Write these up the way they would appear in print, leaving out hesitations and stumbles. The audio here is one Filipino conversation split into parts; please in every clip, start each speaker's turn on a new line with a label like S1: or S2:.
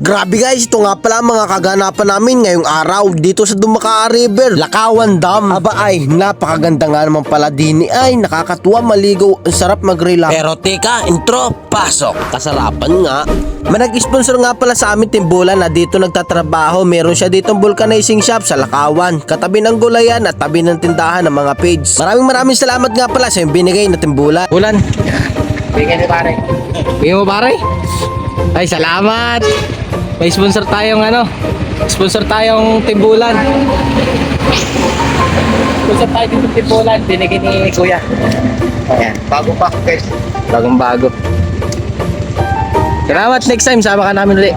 S1: Grabe guys, ito nga pala mga kaganapan namin ngayong araw dito sa Dumakaa River, Lakawan Dam. Aba ay, napakaganda nga naman pala din ay nakakatuwa maligo, ang sarap mag-relax. Pero teka, intro, pasok. Kasarapan nga. Manag-sponsor nga pala sa amin timbulan na dito nagtatrabaho. Meron siya ditong vulcanizing shop sa Lakawan, katabi ng gulayan at tabi ng tindahan ng mga page. Maraming salamat nga pala sa yung binigay na timbulan.
S2: Bulan. Bigyan ni pare. Bigyan mo pare? Ay, salamat. May sponsor tayong sponsor tayong timbulan. Sponsor tayo dito timbulan. Binigyan ni Kuya. Ayan.
S3: Bago pa guys.
S2: Bagong bago. Salamat, next time sama ka namin ulit.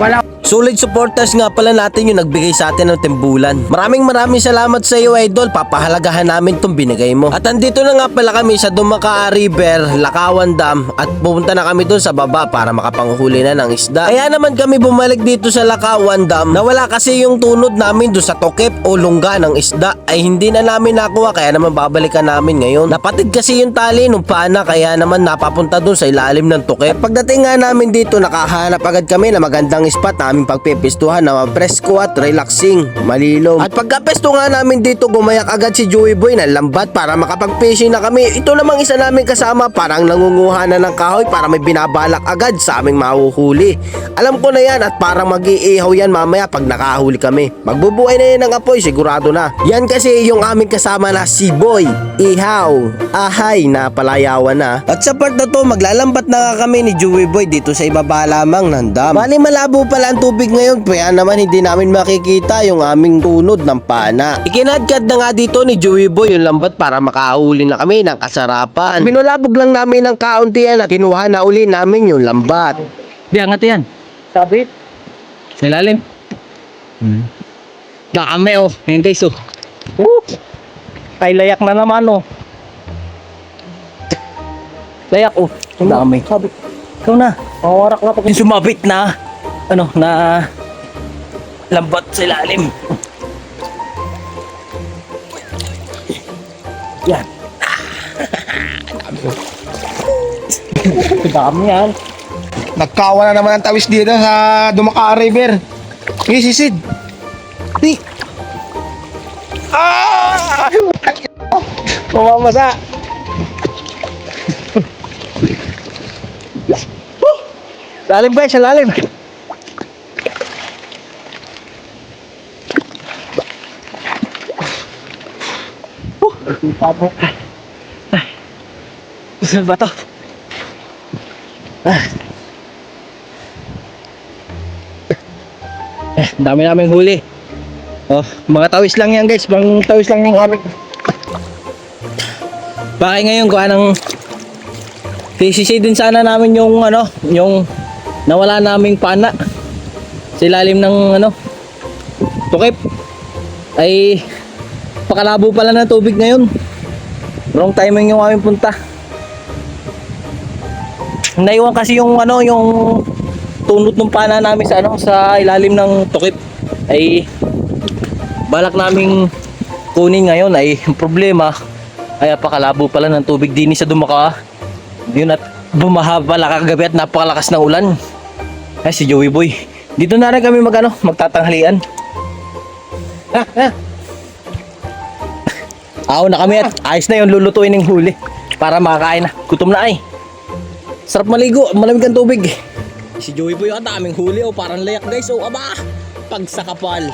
S1: Solid supporters nga pala natin yung nagbigay sa atin ng timbulan. Maraming salamat sa iyo idol. Papahalagahan namin tong binigay mo. At andito na nga pala kami sa Dumakaa River, Lakawan Dam. At pupunta na kami doon sa baba para makapanghuli na ng isda. Kaya naman kami bumalik dito sa Lakawan Dam. Nawala kasi yung tunod namin doon sa tokep o lungga ng isda. Ay hindi na namin nakuha, kaya naman babalikan namin ngayon. Napatid kasi yung tali nung pana, kaya naman napapunta doon sa ilalim ng tokep. At pagdating nga namin dito, nakahanap agad kami na magandang spot namin pagpipistuhan na presko at relaxing, malilom. At pagkapesto nga namin dito, gumayak agad si Joey Boy ng lambat para makapag-fishing na kami. Ito namang isa namin kasama, parang nangunguha na ng kahoy para may binabalak agad sa aming mahuhuli. Alam ko na yan at parang mag-iihaw yan mamaya pag nakahuli kami. Magbubuhay na yan ng apoy, sigurado na. Yan kasi yung aming kasama na si Boy, ihaw, ahay na palayawan na. At sa part na to, maglalambat na nga kami ni Joey Boy dito sa ibaba lamang ng dam. Bali malabo pala ang tubig ngayon, kaya naman hindi namin makikita yung aming tunod ng pana. Ikinadkad na nga dito ni Joey Boy yung lambat para makahuli na kami ng kasarapan. Binulabog lang namin ng kaunti yan at kinuha na uli namin yung lambat.
S2: Di, angat yan.
S3: Sabit.
S2: Sa ilalim. Dami oh. Ayan guys oh.
S3: Ay layak na naman oh.
S2: Layak oh. Ang dami.
S3: Sabit.
S2: Ikaw na.
S3: Mawarak na pag
S2: Yung sumabit na na lambat sa ilalim. Yan.
S3: dami yan. Nagkawa na naman ang tawis dito sa Dumakaa River. Hey, sisid. Di. Mamamasa. Lalim guys, sa lalim.
S2: Saan ba to? Dami namin huli. Oh, mga tawis lang yan guys. Mga tawis lang yung aming. Bakit ngayon kung anong PCC din sana namin yung yung nawala naming pana sa ilalim ng tukip. Ay pakalabo pala ng tubig ngayon. Wrong timing yung aming punta. Naiwan kasi yung yung tunot ng pana namin sa sa ilalim ng tukip. Ay balak naming kunin ngayon ay problema ay pakalabo pala ng tubig din sa Dumakaa. Yun at bumaha pala kagabi at napakalakas ng ulan. Ay si Joey Boy. Dito na rin kami magtatanghalian. Aw na kami at ayos na yung lulutuin ng huli para makakain na. Gutom na ay. Sarap maligo, malamig ang tubig. Si Joey Boy ang daming huli parang layak guys. Aba, pagsakapal.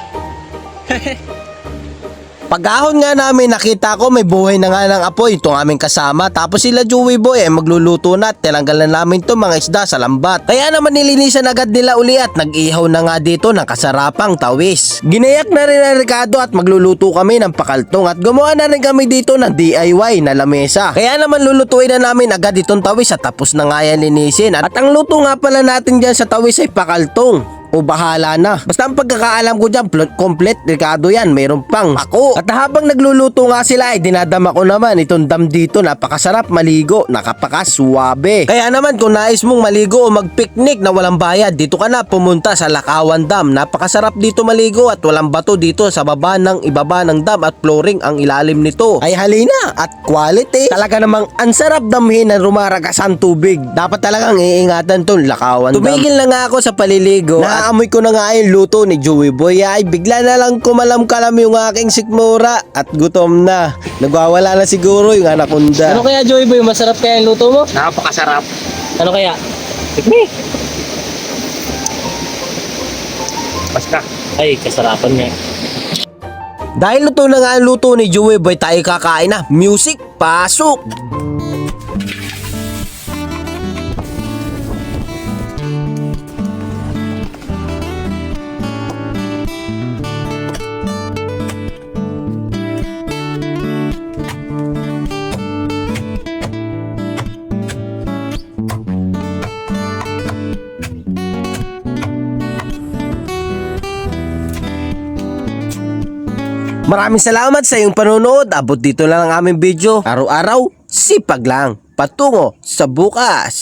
S1: Pagkahon nga namin, nakita ko may buhay na nga ng apoy itong aming kasama. Tapos sila Joey Boy ay magluluto na at tinanggalan namin itong mga isda sa lambat. Kaya naman nilinisan agad nila uli at nag-ihaw na nga dito ng kasarapang tawis. Ginayak na rin ang Ricardo at magluluto kami ng pakaltong at gumawa na rin kami dito ng DIY na lamesa. Kaya naman lulutuin na namin agad itong tawis at tapos na nga yan linisin. At ang luto nga pala natin dyan sa tawis ay pakaltong. O bahala na. Basta ang pagkakaalam ko dyan, complete Ricardo yan, mayroon pang ako. At habang nagluluto nga sila ay dinadama ko naman itong dam dito, napakasarap maligo, nakapakaswabe. Kaya naman kung nais mong maligo o mag-picnic na walang bayad, dito ka na pumunta sa Lakawan Dam. Napakasarap dito maligo at walang bato dito sa baba ng ibaba ng dam at flooring ang ilalim nito. Ay halina at quality. Talaga namang ang sarap damhin na rumaragas ang tubig. Dapat talagang iingatan tong Lakawan Dam. Tumigil na nga ako sa paliligo at naamoy ko na nga yung luto ni Joey Boy ay bigla na lang kumalam-kalam yung aking sikmura at gutom na. Nagwawala na siguro yung anaconda.
S2: Ano kaya, Joy Boy? Masarap kaya yung luto mo?
S3: Napakasarap.
S2: Ano kaya? Tikmi.
S3: Basta.
S2: Ay, kasarapan niya.
S1: Dahil luto na nga ang luto ni Joey Boy, tayo kakain na. Music, pasok! Maraming salamat sa iyong panonood. Abot dito lang ang aming video. Araw-araw, sipag lang. Patungo sa bukas.